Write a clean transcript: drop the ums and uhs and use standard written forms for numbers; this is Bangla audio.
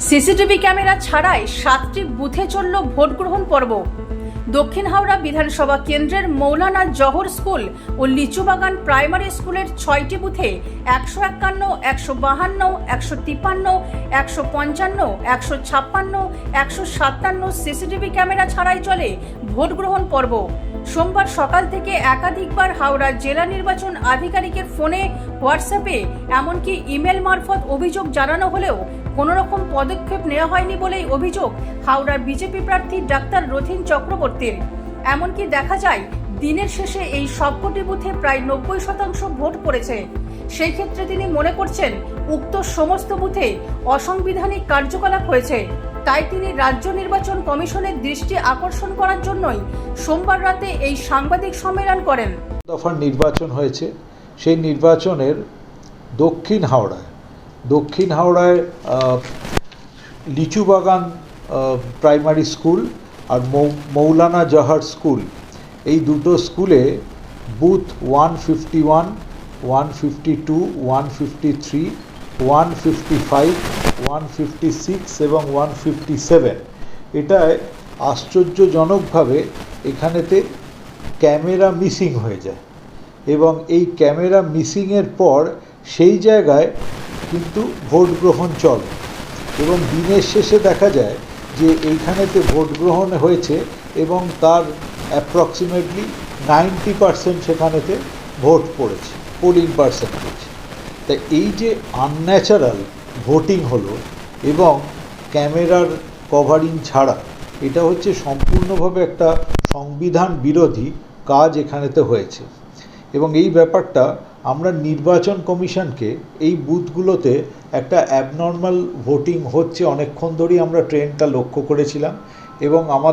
সিসিটিভি ক্যামেরা ছাড়াই 7টি বুথে চলল ভোট গ্রহণ পর্ব। দক্ষিণ হাওড়া বিধানসভা কেন্দ্রের মৌলানা জহর স্কুল ও লিচুবাগান প্রাইমারি স্কুলের 6টি বুথে 151, 152, 153, 155, 156, 157 সিসিটিভি ক্যামেরা ছাড়াই চলে ভোট গ্রহণ পর্ব। সোমবার সকাল থেকে একাধিকবার হাওড়া জেলা নির্বাচন আধিকারিকের ফোনে, হোয়াটসঅ্যাপে, এমনকি ইমেল মারফত অভিযোগ জানানো হলেও কোনো রকম পদক্ষেপ নেওয়া হয়নি বলেই অভিযোগ হাওড়ার বিজেপি প্রার্থী ডাক্তার রথীন চক্রবর্তীর। এমনকি দেখা যায় দিনের শেষে এই সবকটি বুথে প্রায় 90% ভোট পড়েছে। সেই ক্ষেত্রে তিনি মনে করছেন উক্ত সমস্ত বুথে অসাংবিধানিক কার্যকলাপ হয়েছে। তাই তিনি রাজ্য নির্বাচন কমিশনের দৃষ্টি আকর্ষণ করার জন্যই সোমবার রাতে এই সাংবাদিক সম্মেলন করেন। দফার নির্বাচন হয়েছে, সেই নির্বাচনের দক্ষিণ হাওড়ায় লিচুবাগান প্রাইমারি স্কুল আর মৌলানা জহর স্কুল, এই দুটো স্কুলে বুথ 151, 152, 153, 155, 156 এবং 157 এটায় আশ্চর্যজনকভাবে এখানেতে ক্যামেরা মিসিং হয়ে যায় এবং এই ক্যামেরা মিসিংয়ের পর সেই জায়গায় কিন্তু ভোট গ্রহণ চলে এবং দিনের শেষে দেখা যায় যে এইখানেতে ভোট গ্রহণ হয়েছে এবং তার অ্যাপ্রক্সিমেটলি 90% সেখানেতে ভোট পড়েছে, পোলিং পার্সেন্টেজ। তাই এই যে আনন্যাচারাল ভোটিং হলো এবং ক্যামেরার কভারিং ছাড়া, এটা হচ্ছে সম্পূর্ণভাবে একটা সংবিধান বিরোধী কাজ এখানেতে হয়েছে। এবং এই ব্যাপারটা আমরা নির্বাচন কমিশনকে, এই বুথগুলোতে একটা অ্যাবনর্মাল ভোটিং হচ্ছে অনেকক্ষণ ধরেই আমরা ট্রেন্ডটা লক্ষ্য করেছিলাম এবং আমাদের